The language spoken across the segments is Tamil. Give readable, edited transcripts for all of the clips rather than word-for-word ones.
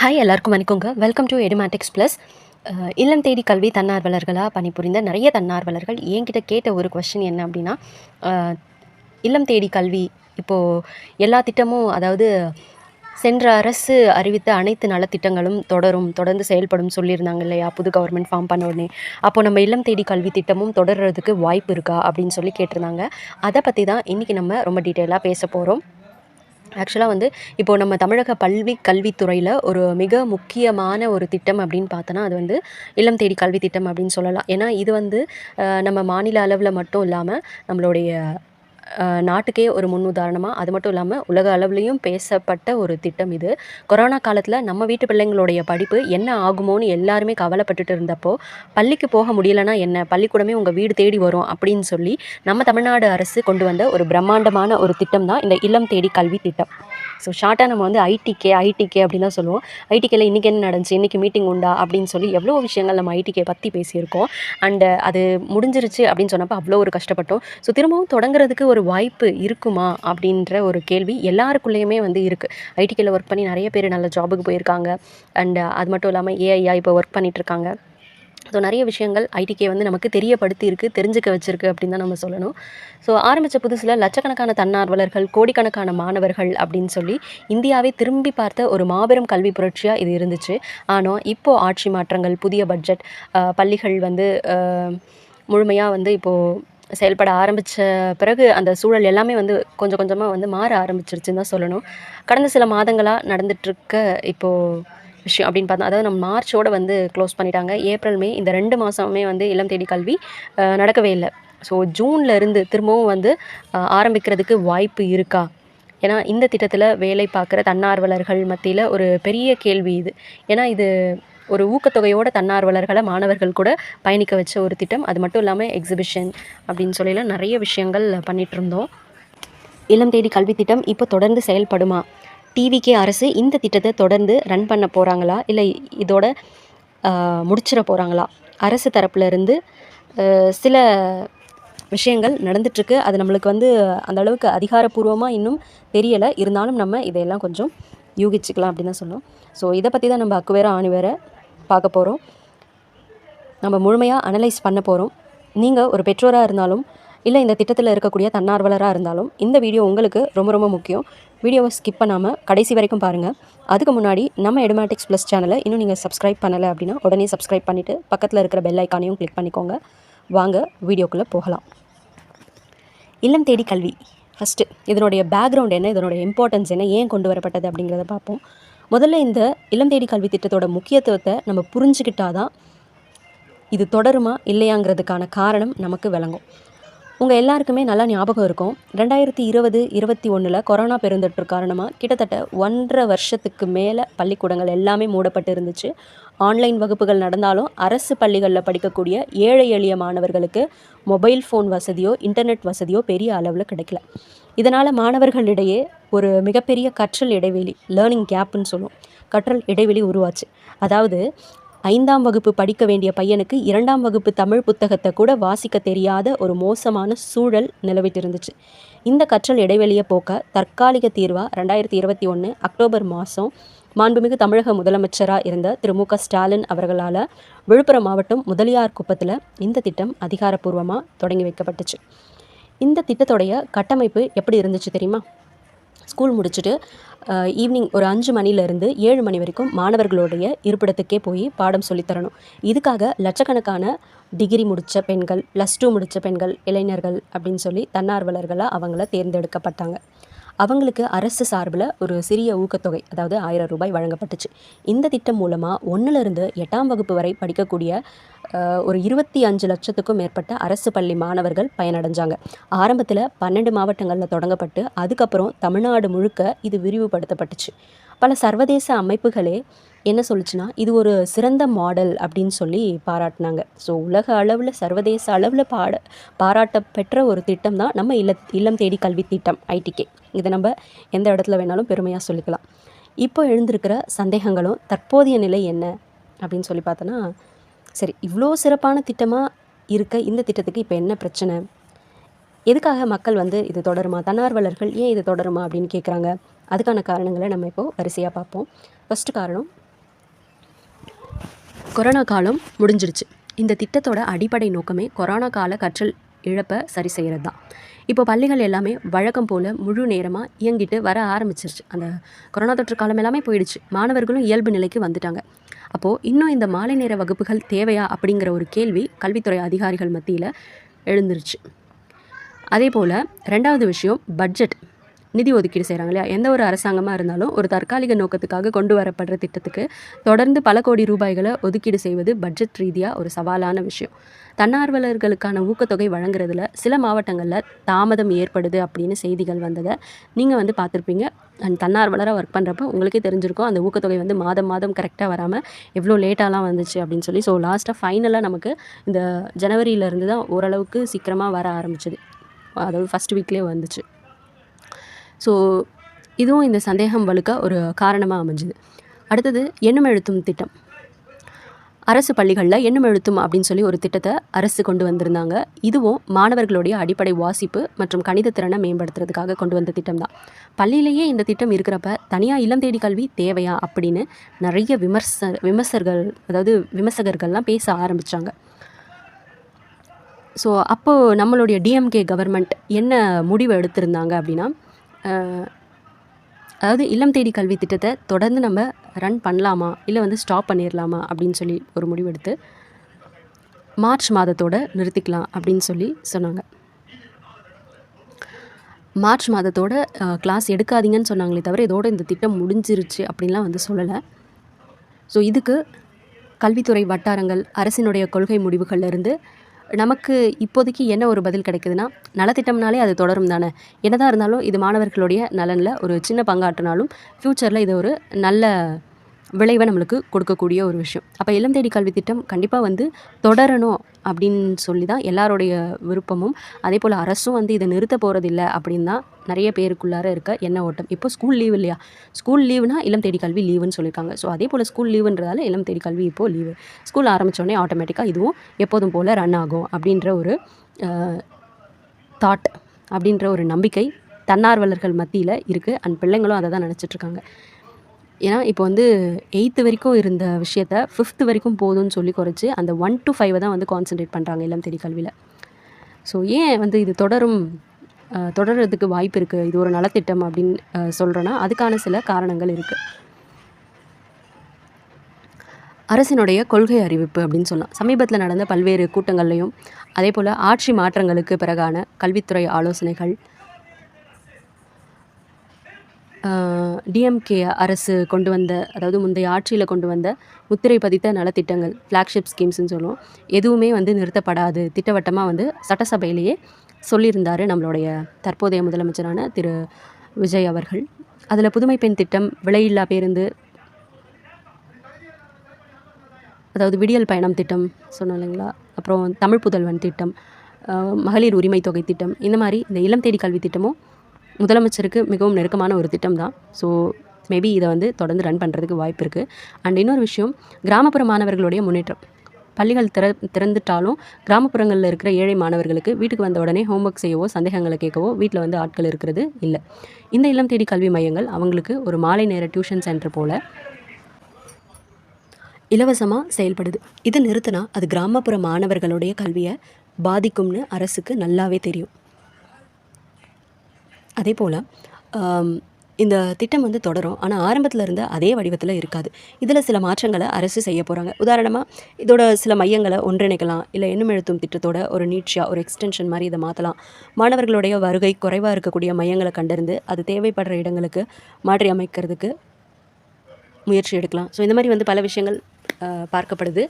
ஹாய் எல்லாருக்கும் வணக்கங்க. Welcome to Edumatics plus. இல்லம் தேடி கல்வி தன்னார்வலர்களாக பணிபுரிந்த நிறைய தன்னார்வலர்கள் என்கிட்ட கேட்ட ஒரு கொஸ்டின் என்ன அப்படின்னா, இல்லம் தேடி கல்வி இப்போது எல்லா திட்டமும், அதாவது சென்ற அரசு அறிவித்த அனைத்து நலத்திட்டங்களும் தொடர்ந்து செயல்படும் சொல்லியிருந்தாங்க இல்லையா, புது கவர்மெண்ட் ஃபார்ம் பண்ண உடனே. அப்போது நம்ம இல்லம் தேடி கல்வி திட்டமும் தொடர்றதுக்கு வாய்ப்பு இருக்கா அப்படின்னு சொல்லி கேட்டிருந்தாங்க. அதை பற்றி தான் இன்றைக்கி நம்ம ரொம்ப டீட்டெயிலாக பேச போகிறோம். ஆக்சுவலாக இப்போது நம்ம தமிழக கல்வித்துறையில் ஒரு மிக முக்கியமான ஒரு திட்டம் அப்படின்னு பார்த்தோன்னா, அது இல்லம் தேடி கல்வி திட்டம் அப்படின்னு சொல்லலாம். ஏன்னா இது நம்ம மாநில அளவில் மட்டும் இல்லாமல் நம்மளுடைய நாட்டுக்கே ஒரு முன்னுதாரணமாக, அது மட்டும் இல்லாமல் உலக அளவுலேயும் பேசப்பட்ட ஒரு திட்டம் இது. கொரோனா காலத்தில் நம்ம வீட்டு பிள்ளைங்களுடைய படிப்பு என்ன ஆகுமோன்னு எல்லாருமே கவலைப்பட்டுட்டு இருந்தப்போ, பள்ளிக்கு போக முடியலைன்னா என்ன, பள்ளிக்கூடமே உங்கள் வீடு தேடி வரும் அப்படின்னு சொல்லி நம்ம தமிழ்நாடு அரசு கொண்டு வந்த ஒரு பிரம்மாண்டமான ஒரு திட்டம் தான் இந்த இல்லம் தேடி கல்வி திட்டம். ஸோ ஷார்ட்டாக நம்ம ஐடிகே அப்படின்னு தான் சொல்லுவோம். ஐடிகேல இன்றைக்கி என்ன நடந்துச்சு, இன்றைக்கி மீட்டிங் உண்டா அப்படின்னு சொல்லி எவ்வளோ விஷயங்கள் நம்ம ஐடிகே பற்றி பேசியிருக்கோம். அண்டு அது முடிஞ்சிருச்சு அப்படின்னு சொன்னப்போ அவ்வளோ ஒரு கஷ்டப்பட்டோம். ஸோ திரும்பவும் தொடங்குறதுக்கு ஒரு வாய்ப்பு இருக்குமா அப்படின்ற ஒரு கேள்வி எல்லாருக்குள்ளேயுமே இருக்குது. ஐடிகேல ஒர்க் பண்ணி நிறைய பேர் நல்ல ஜாபுக்கு போயிருக்காங்க. அண்டு அது மட்டும் இல்லாமல் ஏஐயா இப்போ ஒர்க் பண்ணிகிட்ருக்காங்க. ஸோ நிறைய விஷயங்கள் ஐடிகே நமக்கு தெரியப்படுத்தி தெரிஞ்சுக்க வச்சுருக்கு அப்படின்னு தான் நம்ம சொல்லணும். ஸோ ஆரம்பித்த புதுசில் லட்சக்கணக்கான தன்னார்வலர்கள், கோடிக்கணக்கான மாணவர்கள் அப்படின்னு சொல்லி இந்தியாவை திரும்பி பார்த்த ஒரு மாபெரும் கல்வி புரட்சியாக இது இருந்துச்சு. ஆனால் இப்போது ஆட்சி மாற்றங்கள், புதிய பட்ஜெட், பள்ளிகள் முழுமையாக இப்போது செயல்பட ஆரம்பித்த பிறகு அந்த சூழல் எல்லாமே கொஞ்சம் கொஞ்சமாக மாற ஆரம்பிச்சிருச்சுன்னு தான் சொல்லணும். கடந்த சில மாதங்களாக நடந்துகிட்ருக்க இப்போது விஷயம் அப்படின்னு பார்த்தா, அதாவது நம்ம மார்ச்சோட க்ளோஸ் பண்ணிட்டாங்க. ஏப்ரல், மே இந்த 2 மாதமே இல்லம் தேடி கல்வி நடக்கவே இல்லை. ஸோ ஜூனில் இருந்து திரும்பவும் ஆரம்பிக்கிறதுக்கு வாய்ப்பு இருக்கா? ஏன்னா இந்த திட்டத்தில் வேலை பார்க்குற தன்னார்வலர்கள் மத்தியில் ஒரு பெரிய கேள்வி இது. ஏன்னா இது ஒரு ஊக்கத்தொகையோட தன்னார்வலர்களை மாணவர்கள் கூட பயணிக்க வச்ச ஒரு திட்டம். அது மட்டும் இல்லாமல் எக்ஸிபிஷன் அப்படின்னு சொல்லிலாம் நிறைய விஷயங்கள் பண்ணிகிட்ருந்தோம். இல்லம் தேடி கல்வி திட்டம் இப்போ தொடர்ந்து செயல்படுமா? டிவிகே அரசு இந்த திட்டத்தை தொடர்ந்து ரன் பண்ண போகிறாங்களா, இல்லை இதோட முடிச்சிட போகிறாங்களா? அரசு தரப்புலேருந்து சில விஷயங்கள் நடந்துகிட்ருக்கு. அது நம்மளுக்கு அந்த அளவுக்கு அதிகாரப்பூர்வமாக இன்னும் தெரியலை. இருந்தாலும் நம்ம இதையெல்லாம் கொஞ்சம் யூகிச்சுக்கலாம் அப்படின்னு தான் சொல்லணும். ஸோ இதை பற்றி தான் நம்ம அக்கு வேற ஆணி வேற பார்க்க போகிறோம். நம்ம முழுமையாக அனலைஸ் பண்ண போகிறோம். நீங்கள் ஒரு பெற்றோராக இருந்தாலும், இல்லை இந்த திட்டத்தில் இருக்கக்கூடிய தன்னார்வலராக இருந்தாலும், இந்த வீடியோ உங்களுக்கு ரொம்ப ரொம்ப முக்கியம். வீடியோவை ஸ்கிப் பண்ணாமல் கடைசி வரைக்கும் பாருங்கள். அதுக்கு முன்னாடி நம்ம எடுமேட்டிக்ஸ் ப்ளஸ் சேனலை இன்னும் நீங்கள் சப்ஸ்கிரைப் பண்ணலை அப்படின்னா உடனே சப்ஸ்கிரைப் பண்ணிவிட்டு பக்கத்தில் இருக்கிற பெல் ஐக்கானையும் கிளிக் பண்ணிக்கோங்க. வாங்க வீடியோக்குள்ளே போகலாம். இல்லம் தேடி கல்வி, ஃபஸ்ட்டு இதனுடைய பேக்ரவுண்ட் என்ன, இதனுடைய இம்பார்ட்டன்ஸ் என்ன, ஏன் கொண்டு வரப்பட்டது அப்படிங்கிறத பார்ப்போம். முதல்ல இந்த இல்லம் தேடி கல்வி திட்டத்தோட முக்கியத்துவத்தை நம்ம புரிஞ்சுக்கிட்டாதான் இது தொடருமா இல்லையாங்கிறதுக்கான காரணம் நமக்கு விளங்கும். உங்கள் எல்லாருக்குமே நல்லா ஞாபகம் இருக்கும், 2020-21 கொரோனா பெருந்தொற்று காரணமாக கிட்டத்தட்ட 1.5 வருஷத்துக்கு மேலே பள்ளிக்கூடங்கள் எல்லாமே மூடப்பட்டு இருந்துச்சு. ஆன்லைன் வகுப்புகள் நடந்தாலும் அரசு பள்ளிகளில் படிக்கக்கூடிய ஏழை எளிய மாணவர்களுக்கு மொபைல் ஃபோன் வசதியோ இன்டர்நெட் வசதியோ பெரிய அளவில் கிடைக்கல. இதனால் மாணவர்களிடையே ஒரு மிகப்பெரிய கற்றல் இடைவெளி, லேர்னிங் கேப்புன்னு சொல்லுவோம், கற்றல் இடைவெளி உருவாச்சு. அதாவது 5ஆம் வகுப்பு படிக்க வேண்டிய பையனுக்கு 2ஆம் வகுப்பு தமிழ் புத்தகத்தை கூட வாசிக்க தெரியாத ஒரு மோசமான சூழல் நிலவிட்டு இருந்துச்சு. இந்த கற்றல் இடைவெளியை போக்க தற்காலிக தீர்வாக 2021 அக்டோபர் மாதம் மாண்புமிகு தமிழக முதலமைச்சராக இருந்த திரு மு க ஸ்டாலின் அவர்களால் விழுப்புரம் மாவட்டம் முதலியார் குப்பத்தில் இந்த திட்டம் அதிகாரப்பூர்வமாக தொடங்கி வைக்கப்பட்டுச்சு. இந்த திட்டத்துடைய கட்டமைப்பு எப்படி இருந்துச்சு தெரியுமா? ஸ்கூல் முடிச்சுட்டு ஈவினிங் ஒரு 5 மணிலேருந்து 7 மணி வரைக்கும் மாணவர்களுடைய இருப்பிடத்துக்கே போய் பாடம் சொல்லித்தரணும். இதுக்காக லட்சக்கணக்கான டிகிரி முடித்த பெண்கள், +2 முடித்த பெண்கள், இளைஞர்கள் அப்படின்னு சொல்லி தன்னார்வலர்களாக அவங்கள தேர்ந்தெடுக்கப்பட்டாங்க. அவங்களுக்கு அரசு சார்பில் ஒரு சிறிய ஊக்கத்தொகை, அதாவது 1000 ரூபாய் வழங்கப்பட்டுச்சு. இந்த திட்டம் மூலமாக 1லிருந்து 8ஆம் வகுப்பு வரை படிக்கக்கூடிய ஒரு 25 லட்சத்துக்கும் மேற்பட்ட அரசு பள்ளி மாணவர்கள் பயனடைஞ்சாங்க. ஆரம்பத்தில் 12 மாவட்டங்களில் தொடங்கப்பட்டு அதுக்கப்புறம் தமிழ்நாடு முழுக்க இது விரிவுபடுத்தப்பட்டுச்சு. பல சர்வதேச அமைப்புகளே என்ன சொல்லுச்சுன்னா, இது ஒரு சிறந்த மாடல் அப்படின்னு சொல்லி பாராட்டினாங்க. ஸோ உலக அளவில், சர்வதேச அளவில் பாராட்ட பெற்ற ஒரு திட்டம் தான் நம்ம இல்லம் தேடி கல்வி திட்டம், ஐடிகே. இதை நம்ம எந்த இடத்துல வேணாலும் பெருமையாக சொல்லிக்கலாம். இப்போ எழுந்திருக்கிற சந்தேகங்களும் தற்போதைய நிலை என்ன அப்படின்னு சொல்லி பார்த்தோன்னா, சரி, இவ்வளோ சிறப்பான திட்டமாக இருக்க இந்த திட்டத்துக்கு இப்போ என்ன பிரச்சனை, எதுக்காக மக்கள் இது தொடருமா, தன்னார்வலர்கள் ஏன் இது தொடருமா அப்படின்னு கேட்குறாங்க. அதுக்கான காரணங்களை நம்ம இப்போது வரிசையாக பார்ப்போம். ஃபஸ்ட்டு காரணம், கொரோனா காலம் முடிஞ்சிருச்சு. இந்த திட்டத்தோட அடிப்படை நோக்கமே கொரோனா கால கற்றல் இழப்பை சரி செய்கிறது தான். இப்போ பள்ளிகள் எல்லாமே வழக்கம் போல் முழு நேரமாக இயங்கிட்டு வர ஆரம்பிச்சிருச்சு. அந்த கொரோனா தொற்று காலம் எல்லாமே போயிடுச்சு. மாணவர்களும் இயல்பு நிலைக்கு வந்துட்டாங்க. அப்போது இன்னும் இந்த மாலை நேர வகுப்புகள் தேவையா அப்படிங்கிற ஒரு கேள்வி கல்வித்துறை அதிகாரிகள் மத்தியில் எழுந்துருச்சு. அதே போல் 2வது விஷயம் பட்ஜெட். நிதி ஒதுக்கீடு செய்கிறாங்க இல்லையா? எந்த ஒரு அரசாங்கமாக இருந்தாலும் ஒரு தற்காலிக நோக்கத்துக்காக கொண்டு வரப்படுற திட்டத்துக்கு தொடர்ந்து பல கோடி ரூபாய்களை ஒதுக்கீடு செய்வது பட்ஜெட் ரீதியாக ஒரு சவாலான விஷயம். தன்னார்வலர்களுக்கான ஊக்கத்தொகை வழங்குறதுல சில மாவட்டங்களில் தாமதம் ஏற்படுது அப்படின்னு செய்திகள் வந்ததை நீங்கள் வந்து பார்த்துருப்பீங்க. அண்ட் தன்னார்வலராக ஒர்க் பண்ணுறப்ப உங்களுக்கே தெரிஞ்சிருக்கும் அந்த ஊக்கத்தொகை வந்து மாதம் மாதம் கரெக்டாக வராமல் எவ்வளோ லேட்டாலாம் வந்துச்சு அப்படின்னு சொல்லி. ஸோ லாஸ்ட்டாக ஃபைனலாக நமக்கு இந்த ஜனவரியிலேருந்து தான் ஓரளவுக்கு சீக்கிரமாக வர ஆரம்பிச்சது. அதாவது ஃபஸ்ட் வீக்லேயே வந்துச்சு. ஸோ இதுவும் இந்த சந்தேகம் வலுக்க ஒரு காரணமாக அமைஞ்சுது. அடுத்தது எண்ணும் எழுத்தும் திட்டம். அரசு பள்ளிகளில் எண்ணும் எழுத்தும் அப்படின்னு சொல்லி ஒரு திட்டத்தை அரசு கொண்டு வந்திருந்தாங்க. இதுவும் மாணவர்களுடைய அடிப்படை வாசிப்பு மற்றும் கணித திறனை மேம்படுத்துறதுக்காக கொண்டு வந்த திட்டம் தான். பள்ளியிலேயே இந்த திட்டம் இருக்கிறப்ப தனியாக இல்லம் தேடி கல்வி தேவையா அப்படின்னு நிறைய விமர்சகர்கள்லாம் பேச ஆரம்பித்தாங்க. ஸோ அப்போது நம்மளுடைய டிஎம்கே கவர்மெண்ட் என்ன முடிவு எடுத்திருந்தாங்க அப்படின்னா, அதாவது இல்லம் தேடி கல்வி திட்டத்தை தொடர்ந்து நம்ம ரன் பண்ணலாமா இல்லை வந்து ஸ்டாப் பண்ணிடலாமா அப்படின்னு சொல்லி ஒரு முடிவெடுத்து மார்ச் மாதத்தோட நிறுத்திக்கலாம் அப்படின்னு சொல்லி சொன்னாங்க. மார்ச் மாதத்தோட கிளாஸ் எடுக்காதீங்கன்னு சொன்னாங்களே தவிர இதோட இந்த திட்டம் முடிஞ்சிருச்சு அப்படின்லாம் வந்து சொல்லலை. ஸோ இதுக்கு கல்வித்துறை வட்டாரங்கள் அரசினுடைய கொள்கை முடிவுகள்லேருந்து நமக்கு இப்போதைக்கு என்ன ஒரு பதில் கிடைக்குதுன்னா, நலத்திட்டம்னாலே அது தொடரும் தானே. என்னதான் இருந்தாலும் இது மாணவர்களுடைய நலனில் ஒரு சின்ன பங்காற்றினாலும் ஃப்யூச்சரில் இது ஒரு நல்ல விளைவை நம்மளுக்கு கொடுக்கக்கூடிய ஒரு விஷயம். அப்போ இல்லம் தேடி கல்வி திட்டம் கண்டிப்பாக வந்து தொடரணும் அப்படின்னு சொல்லி தான் எல்லாருடைய விருப்பமும். அதே போல் அரசும் வந்து இதை நிறுத்த போகிறதில்ல அப்படின்னு தான் நிறைய பேருக்குள்ளார இருக்க எண்ண ஓட்டம். இப்போ ஸ்கூல் லீவ் இல்லையா? ஸ்கூல் லீவுனா இல்லம் தேடி கல்வி லீவுன்னு சொல்லியிருக்காங்க. ஸோ அதே போல் ஸ்கூல் லீவுன்றதால இல்லம் தேடி கல்வி இப்போது லீவு. ஸ்கூல் ஆரம்பித்தோடனே ஆட்டோமேட்டிக்காக இதுவும் எப்போதும் போல் ரன் ஆகும் அப்படின்ற ஒரு தாட், அப்படின்ற ஒரு நம்பிக்கை தன்னார்வலர்கள் மத்தியில் இருக்குது. அண்ட் பிள்ளைங்களும் அதை தான் நினச்சிட்ருக்காங்க. ஏன்னா இப்போ வந்து 8th வரைக்கும் இருந்த விஷயத்த 5th வரைக்கும் போதும்னு சொல்லி குறைச்சி அந்த 1 to 5 தான் வந்து கான்சன்ட்ரேட் பண்ணுறாங்க இல்லம் தேடி கல்வியில். ஸோ ஏன் வந்து இது தொடர்றதுக்கு வாய்ப்பு இருக்குது, இது ஒரு நலத்திட்டம் அப்படின்னு சொல்கிறேன்னா அதுக்கான சில காரணங்கள் இருக்குது. அரசினுடைய கொள்கை அறிவிப்பு அப்படின்னு சொல்லலாம். சமீபத்தில் நடந்த பல்வேறு கூட்டங்கள்லையும் அதே போல் ஆட்சி மாற்றங்களுக்கு பிறகான கல்வித்துறை ஆலோசனைகள், டிஎம்கே அரசு கொண்டு வந்த, அதாவது முந்தைய ஆட்சியில் கொண்டு வந்த முத்திரை பதித்த நலத்திட்டங்கள், ஃப்ளாக்ஷிப் ஸ்கீம்ஸ்ன்னு சொல்லுவோம், எதுவுமே வந்து நிறுத்தப்படாது திட்டவட்டமாக வந்து சட்டசபையிலேயே சொல்லியிருந்தார் நம்மளுடைய தற்போதைய முதலமைச்சரான திரு விஜய் அவர்கள். அதில் புதுமை பெண் திட்டம், விலையில்லா பேருந்து, அதாவது விடியல் பயணம் திட்டம் சொன்னோம் இல்லைங்களா, அப்புறம் தமிழ் புதல்வன் திட்டம், மகளிர் உரிமை தொகை திட்டம், இந்த மாதிரி இந்த இல்லம் தேடி கல்வி திட்டமும் முதலமைச்சருக்கு மிகவும் நெருக்கமான ஒரு திட்டம் தான். ஸோ மேபி இதை வந்து தொடர்ந்து ரன் பண்ணுறதுக்கு வாய்ப்பு இருக்குது. அண்ட் இன்னொரு விஷயம், கிராமப்புற மாணவர்களுடைய முன்னேற்றம். பள்ளிகள் திறந்துட்டாலும் கிராமப்புறங்களில் இருக்கிற ஏழை மாணவர்களுக்கு வீட்டுக்கு வந்த உடனே ஹோம்ஒர்க் செய்யவோ சந்தேகங்களை கேட்கவோ வீட்டில் வந்து ஆட்கள் இருக்கிறது இல்லை. இந்த இல்லம் தேடி கல்வி மையங்கள் அவங்களுக்கு ஒரு மாலை நேர டியூஷன் சென்டர் போல் இலவசமாக செயல்படுது. இதை நிறுத்தினா அது கிராமப்புற மாணவர்களுடைய கல்வியை பாதிக்கும்னு அரசுக்கு நல்லாவே தெரியும். அதே போல் இந்த திட்டம் வந்து தொடரும். ஆனால் ஆரம்பத்தில் இருந்த அதே வடிவத்தில் இருக்காது. இதில் சில மாற்றங்களை அரசு செய்ய போகிறாங்க. உதாரணமாக இதோட சில மையங்களை ஒன்றிணைக்கலாம், இல்லை எண்ணும் எழுத்தும் திட்டத்தோட ஒரு நீட்சியாக ஒரு எக்ஸ்டென்ஷன் மாதிரி இதை மாற்றலாம். மாணவர்களுடைய வருகை குறைவாக இருக்கக்கூடிய மையங்களை கண்டறிந்து அது தேவைப்படுற இடங்களுக்கு மாற்றி அமைக்கிறதுக்கு முயற்சி எடுக்கலாம். ஸோ இந்த மாதிரி வந்து பல விஷயங்கள் பார்க்கப்படுது.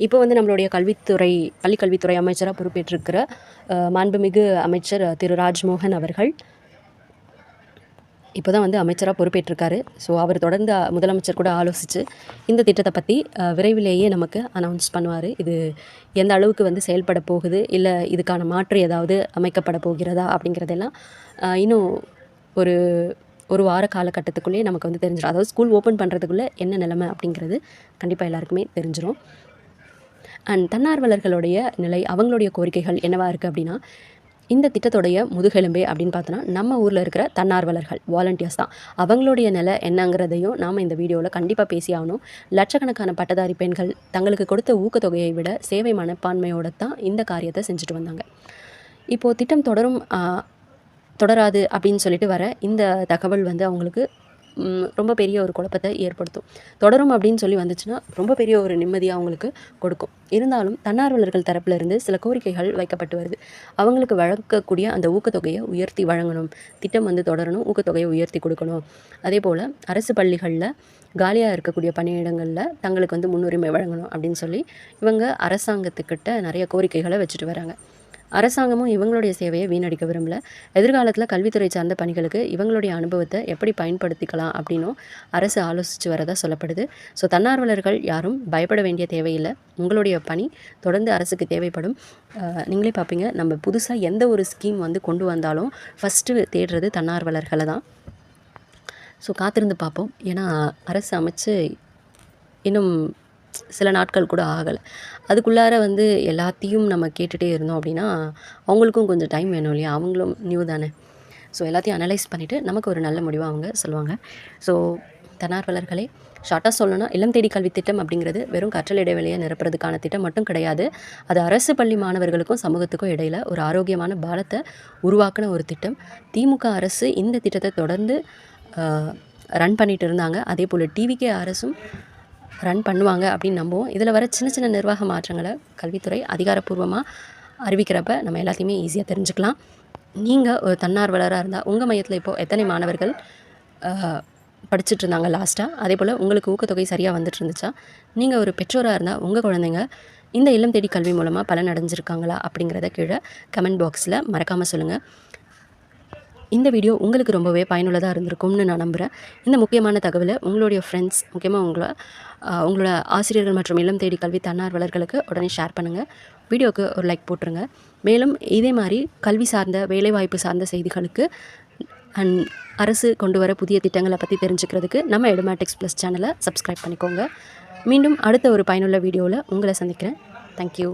இப்போ வந்து நம்மளுடைய பள்ளிக்கல்வித்துறை அமைச்சராக பொறுப்பேற்றிருக்கிற மாண்புமிகு அமைச்சர் திரு ராஜ்மோகன் அவர்கள் இப்போ தான் வந்து அமைச்சராக பொறுப்பேற்றிருக்காரு. ஸோ அவர் தொடர்ந்து முதலமைச்சர் கூட ஆலோசித்து இந்த திட்டத்தை பற்றி விரைவிலேயே நமக்கு அனௌன்ஸ் பண்ணுவார். இது எந்த அளவுக்கு வந்து செயல்பட போகுது, இல்லை இதுக்கான மாற்று ஏதாவது அமைக்கப்பட போகிறதா அப்படிங்கிறதெல்லாம் இன்னும் ஒரு வார காலகட்டத்துக்குள்ளேயே நமக்கு வந்து தெரிஞ்சிடும். அதாவது ஸ்கூல் ஓப்பன் பண்ணுறதுக்குள்ளே என்ன நிலைமை அப்படிங்கிறது கண்டிப்பாக எல்லாருக்குமே தெரிஞ்சிடும். அண்ட் தன்னார்வலர்களுடைய நிலை, அவங்களுடைய கோரிக்கைகள் என்னவாக இருக்குது அப்படின்னா, இந்த திட்டத்தோடைய முதுகெலும்பே அப்படின்னு பார்த்தோன்னா நம்ம ஊரில் இருக்கிற தன்னார்வலர்கள் வாலண்டியர்ஸ் தான். அவங்களுடைய நிலை என்னங்கிறதையும் நாம் இந்த வீடியோவில் கண்டிப்பாக பேசி ஆகணும். லட்சக்கணக்கான பட்டதாரி பெண்கள் தங்களுக்கு கொடுத்த ஊக்கத்தொகையை விட சேவை மனப்பான்மையோடு தான் இந்த காரியத்தை செஞ்சுட்டு வந்தாங்க. இப்போது திட்டம் தொடராது அப்படின்னு சொல்லிட்டு வர இந்த தகவல் வந்து அவங்களுக்கு ரொம்ப பெரிய ஒரு குழப்பத்தை ஏற்படுத்தும். தொடரும் அப்படின்னு சொல்லி வந்துச்சுன்னா ரொம்ப பெரிய ஒரு நிம்மதியாக அவங்களுக்கு கொடுக்கும். இருந்தாலும் தன்னார்வலர்கள் தரப்பிலிருந்து சில கோரிக்கைகள் வைக்கப்பட்டு வருது. அவங்களுக்கு வழங்கக்கூடிய அந்த ஊக்கத்தொகையை உயர்த்தி வழங்கணும், திட்டம் வந்து தொடரணும், ஊக்கத்தொகையை உயர்த்தி கொடுக்கணும். அதே போல் அரசு பள்ளிகளில் காலியாக இருக்கக்கூடிய பணியிடங்களில் தங்களுக்கு வந்து முன்னுரிமை வழங்கணும் அப்படின்னு சொல்லி இவங்க அரசாங்கத்துக்கிட்ட நிறைய கோரிக்கைகளை வச்சுட்டு வராங்க. அரசாங்கமும் இவங்களுடைய சேவையை வீணடிக்க விரும்பல. எதிர்காலத்தில் கல்வித்துறை சார்ந்த பணிகளுக்கு இவங்களுடைய அனுபவத்தை எப்படி பயன்படுத்திக்கலாம் அப்படின்னும் அரசு ஆலோசித்து வரதா சொல்லப்படுது. ஸோ தன்னார்வலர்கள் யாரும் பயப்பட வேண்டிய தேவையில்லை. உங்களுடைய பணி தொடர்ந்து அரசுக்கு தேவைப்படும். நீங்களே பார்ப்பீங்க, நம்ம புதுசாக எந்த ஒரு ஸ்கீம் வந்து கொண்டு வந்தாலும் ஃபஸ்ட்டு தேடுறது தன்னார்வலர்களை தான். ஸோ காத்திருந்து பார்ப்போம். ஏன்னா அரசு அமைச்சு இன்னும் சில நாட்கள் கூட ஆகலை. அதுக்குள்ளார வந்து எல்லாத்தையும் நம்ம கேட்டுகிட்டே இருந்தோம் அப்படின்னா அவங்களுக்கும் கொஞ்சம் டைம் வேணும் இல்லையா? அவங்களும் நியூ தானே. ஸோ எல்லாத்தையும் அனலைஸ் பண்ணிவிட்டு நமக்கு ஒரு நல்ல முடிவாக அவங்க சொல்லுவாங்க. ஸோ தன்னார்வலர்களே, ஷார்ட்டாக சொல்லணும்னா இல்லம் தேடி கல்வி திட்டம் அப்படிங்கிறது வெறும் கற்றல் இடைவெளியை நிரப்புறதுக்கான திட்டம் மட்டும் கிடையாது. அது அரசு பள்ளி மாணவர்களுக்கும் சமூகத்துக்கும் இடையில் ஒரு ஆரோக்கியமான பாலத்தை உருவாக்கின ஒரு திட்டம். திமுக அரசு இந்த திட்டத்தை தொடர்ந்து ரன் பண்ணிகிட்டு இருந்தாங்க. அதே போல் டிவிகே அரசும் ரன் பண்ணுவாங்க அப்படின்னு நம்புவோம். இதில் வர சின்ன சின்ன நிர்வாக மாற்றங்களை கல்வித்துறை அதிகாரப்பூர்வமாக அறிவிக்கிறப்ப நம்ம எல்லாத்தையுமே ஈஸியாக தெரிஞ்சுக்கலாம். நீங்கள் ஒரு தன்னார்வலராக இருந்தால் உங்கள் மையத்தில் இப்போது எத்தனை மாணவர்கள் படிச்சுட்டு இருந்தாங்க லாஸ்ட்டாக? அதே போல் உங்களுக்கு ஊக்கத்தொகை சரியாக வந்துட்டு இருந்துச்சா? நீங்கள் ஒரு பெற்றோராக இருந்தால் உங்கள் குழந்தைங்க இந்த இல்லம் தேடி கல்வி மூலமாக பலன் அடைஞ்சிருக்காங்களா அப்படிங்கிறத கீழே கமெண்ட் பாக்ஸில் மறக்காமல் சொல்லுங்கள். இந்த வீடியோ உங்களுக்கு ரொம்பவே பயனுள்ளதாக இருந்திருக்கும்னு நான் நம்புகிறேன். இந்த முக்கியமான தகவலை உங்களுடைய ஃப்ரெண்ட்ஸ், முக்கியமாக உங்களோட ஆசிரியர்கள் மற்றும் இல்லம் தேடி கல்வி தன்னார்வலர்களுக்கு உடனே ஷேர் பண்ணுங்கள். வீடியோவுக்கு ஒரு லைக் போட்டுருங்க. மேலும் இதே மாதிரி கல்வி சார்ந்த, வேலைவாய்ப்பு சார்ந்த செய்திகளுக்கு அரசு கொண்டு வர புதிய திட்டங்களை பற்றி தெரிஞ்சுக்கிறதுக்கு நம்ம எடுமேட்டிக்ஸ் ப்ளஸ் சேனலை சப்ஸ்கிரைப் பண்ணிக்கோங்க. மீண்டும் அடுத்த ஒரு பயனுள்ள வீடியோவில் உங்களை சந்திக்கிறேன். தேங்க்யூ.